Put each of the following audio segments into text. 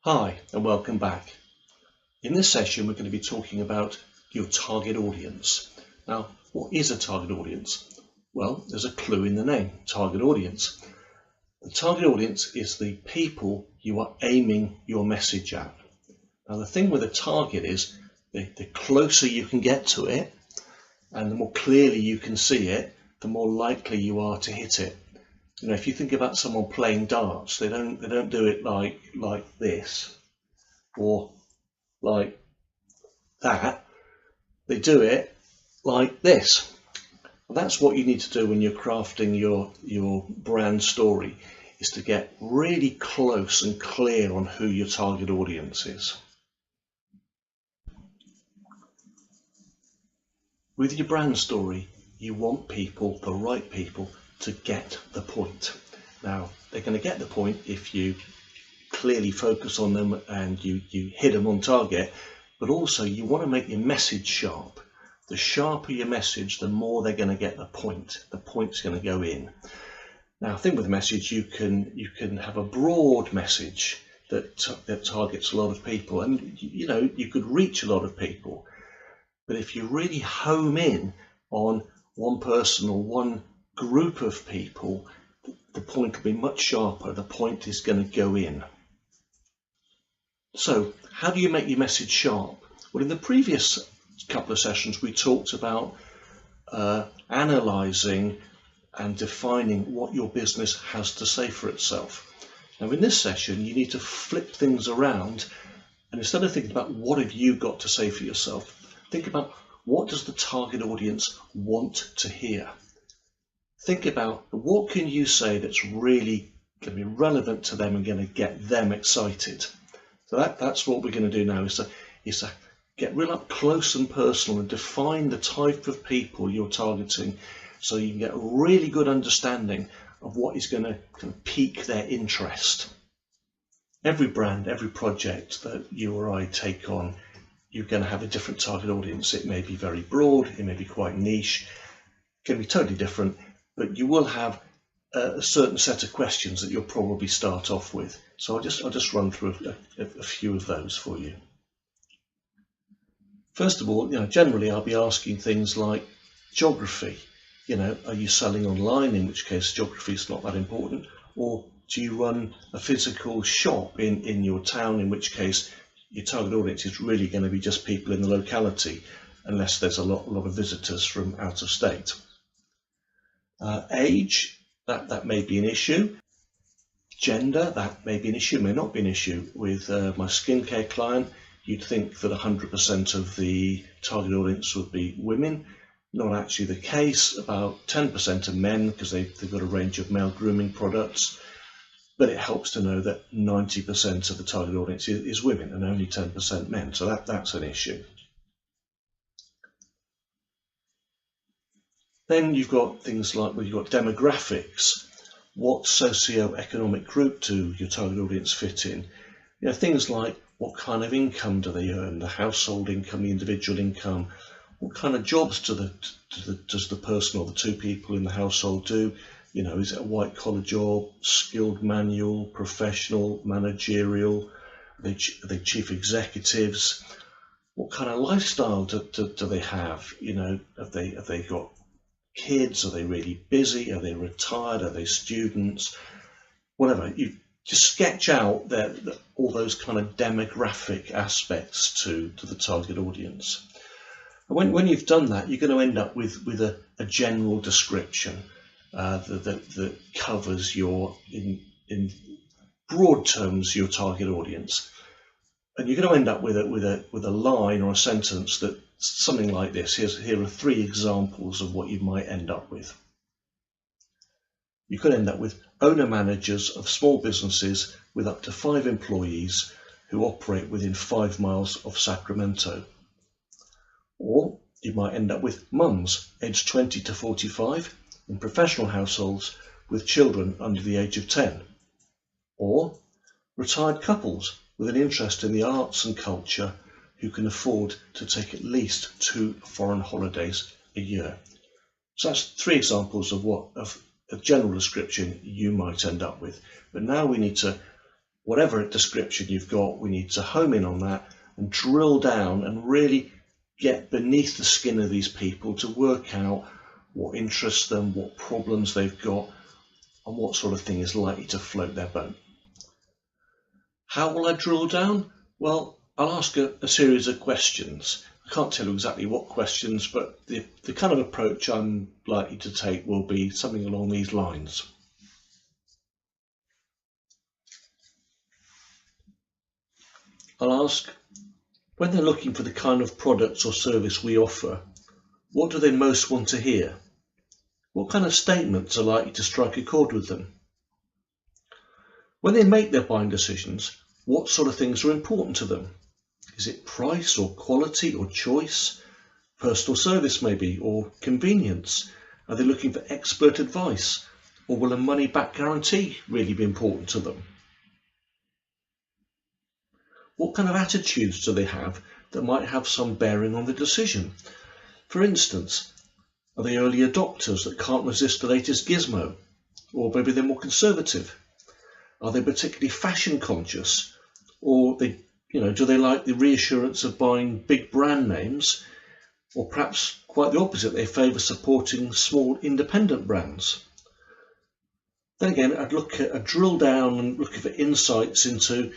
Hi and welcome back. In this session we're going to be talking about your target audience. Now, what is a target audience? Well, there's a clue in the name, target audience. The target audience is the people you are aiming your message at. Now, the thing with a target is the closer you can get to it and the more clearly you can see it, the more likely you are to hit it. You know, if you think about someone playing darts, they don't do it like this or like that. They do it like this. And that's what you need to do when you're crafting your brand story, is to get really close and clear on who your target audience is. With your brand story, you want people, the right people, to get the point. Now, they're going to get the point if you clearly focus on them and you hit them on target, but also you want to make your message sharp. The sharper your message, the more they're going to get the point. The point's going to go in. Now, I think with a message, you can have a broad message that targets a lot of people, and you know, you could reach a lot of people. But if you really home in on one person or one group of people, the point will be much sharper. The point is going to go in. So how do you make your message sharp? Well, in the previous couple of sessions, we talked about analysing and defining what your business has to say for itself. Now, in this session, you need to flip things around, and instead of thinking about what have you got to say for yourself, think about what does the target audience want to hear. Think about what can you say that's really going to be relevant to them and going to get them excited. So that's what we're going to do now, is to get real up close and personal and define the type of people you're targeting, so you can get a really good understanding of what is going to kind of pique their interest. Every brand, every project that you or I take on, you're going to have a different target audience. It may be very broad, it may be quite niche, it can be totally different, but you will have a certain set of questions that you'll probably start off with. So I'll just run through a few of those for you. First of all, generally I'll be asking things like geography. Are you selling online, in which case geography is not that important, or do you run a physical shop in your town, in which case your target audience is really going to be just people in the locality, unless there's a lot of visitors from out of state. Age, that may be an issue. Gender, that may be an issue, may not be an issue. With my skincare client, you'd think that 100% of the target audience would be women. Not actually the case. About 10% are men, because they've got a range of male grooming products. But it helps to know that 90% of the target audience is women and only 10% men. So that's an issue. Then you've got things like, well, you've got demographics. What socio-economic group do your target audience fit in? Things like what kind of income do they earn, the household income, the individual income, what kind of jobs does the person or the two people in the household do? Is it a white collar job, skilled manual, professional, managerial? Are they chief executives? What kind of lifestyle do they have? Have they got kids? Are they really busy? Are they retired? Are they students? Whatever. You just sketch out all those kind of demographic aspects to the target audience. And when you've done that, you're going to end up with a general description that covers in broad terms your target audience. And you're going to end up with a line or a sentence that something like this. Here are 3 examples of what you might end up with. You could end up with owner-managers of small businesses with up to 5 employees who operate within 5 miles of Sacramento. Or you might end up with mums aged 20 to 45 in professional households with children under the age of 10. Or retired couples with an interest in the arts and culture who can afford to take at least 2 foreign holidays a year. So that's 3 examples of a general description you might end up with. But now we need to whatever description you've got, we need to home in on that and drill down and really get beneath the skin of these people to work out what interests them, what problems they've got, and what sort of thing is likely to float their boat. How will I drill down? Well, I'll ask a series of questions. I can't tell you exactly what questions, but the kind of approach I'm likely to take will be something along these lines. I'll ask, when they're looking for the kind of products or service we offer, what do they most want to hear? What kind of statements are likely to strike a chord with them? When they make their buying decisions, what sort of things are important to them? Is it price or quality or choice? Personal service maybe, or convenience? Are they looking for expert advice? Or will a money-back guarantee really be important to them? What kind of attitudes do they have that might have some bearing on the decision? For instance, are they early adopters that can't resist the latest gizmo? Or maybe they're more conservative? Are they particularly fashion conscious? Or do they like the reassurance of buying big brand names? Or perhaps quite the opposite, they favour supporting small independent brands? Then again, I'd drill down and look for insights into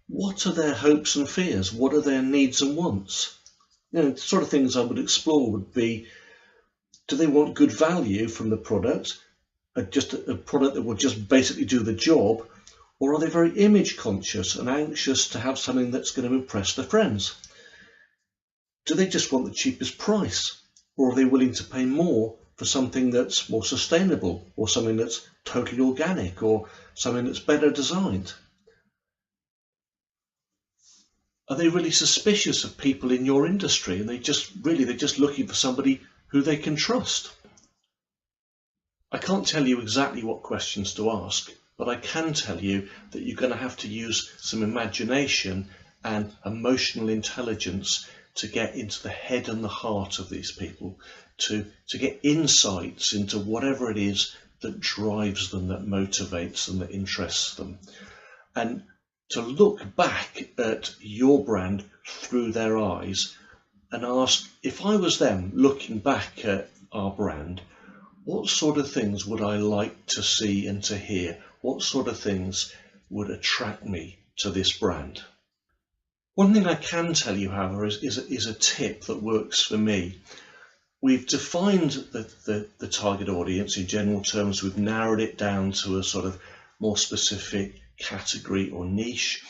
what are their hopes and fears? What are their needs and wants? The sort of things I would explore would be, do they want good value from the product, just a product that will just basically do the job, or are they very image conscious and anxious to have something that's going to impress their friends? Do they just want the cheapest price, or are they willing to pay more for something that's more sustainable, or something that's totally organic, or something that's better designed? Are they really suspicious of people in your industry and they're just looking for somebody who they can trust? I can't tell you exactly what questions to ask, but I can tell you that you're going to have to use some imagination and emotional intelligence to get into the head and the heart of these people, to get insights into whatever it is that drives them, that motivates them, that interests them. And to look back at your brand through their eyes and ask, if I was them looking back at our brand, what sort of things would I like to see and to hear? What sort of things would attract me to this brand? One thing I can tell you, however, is a tip that works for me. We've defined the target audience in general terms. We've narrowed it down to a sort of more specific category or niche,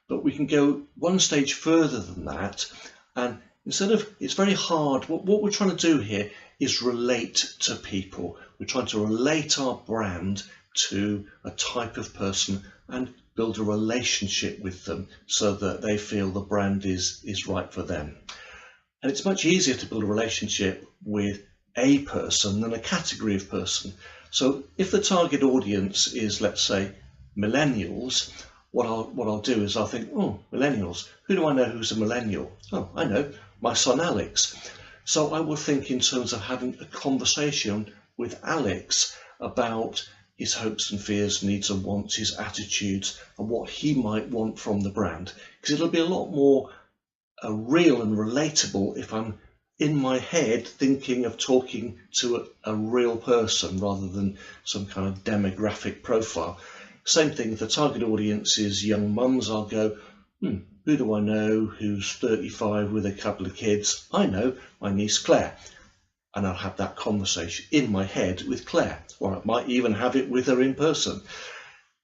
but we can go one stage further than that, and it's very hard. What we're trying to do here is relate to people. We're trying to relate our brand to a type of person and build a relationship with them so that they feel the brand is right for them. And it's much easier to build a relationship with a person than a category of person. So if the target audience is, let's say, millennials, what I'll do is I'll think, oh, millennials, who do I know who's a millennial? Oh, I know, my son Alex. So I will think in terms of having a conversation with Alex about his hopes and fears, needs and wants, his attitudes, and what he might want from the brand. Because it'll be a lot more real and relatable if I'm in my head thinking of talking to a real person rather than some kind of demographic profile. Same thing, if the target audience is young mums, I'll go, who do I know who's 35 with a couple of kids? I know, my niece Claire. And I'll have that conversation in my head with Claire, or I might even have it with her in person.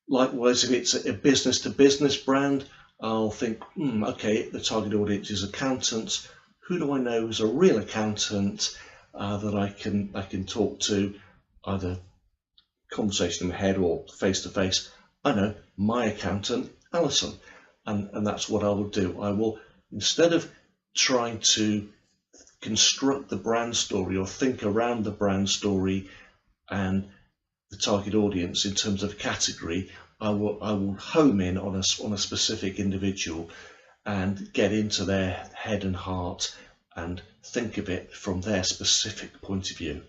Likewise, if it's a business-to-business brand, I'll think, okay, the target audience is accountants. Who do I know who's a real accountant that I can talk to, either conversation in my head or face-to-face? I know my accountant, Alison, and that's what I will do. I will, instead of trying to construct the brand story or think around the brand story and the target audience in terms of category, I will home in on a specific individual and get into their head and heart and think of it from their specific point of view.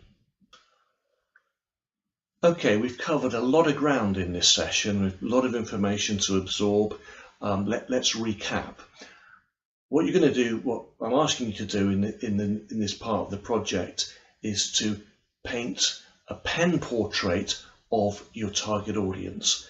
Okay, we've covered a lot of ground in this session, with a lot of information to absorb. Let's recap. What you're going to do, what I'm asking you to do in this part of the project, is to paint a pen portrait of your target audience.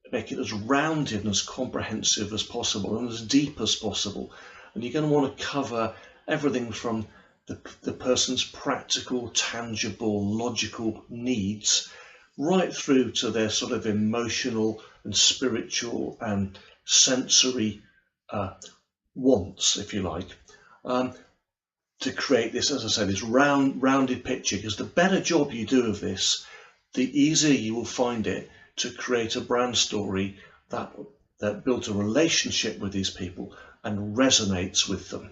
Make it as rounded and as comprehensive as possible and as deep as possible. And you're going to want to cover everything from the person's practical, tangible, logical needs right through to their sort of emotional and spiritual and sensory wants, if you like, to create this, as I say, this rounded picture. Because the better job you do of this, the easier you will find it to create a brand story that builds a relationship with these people and resonates with them.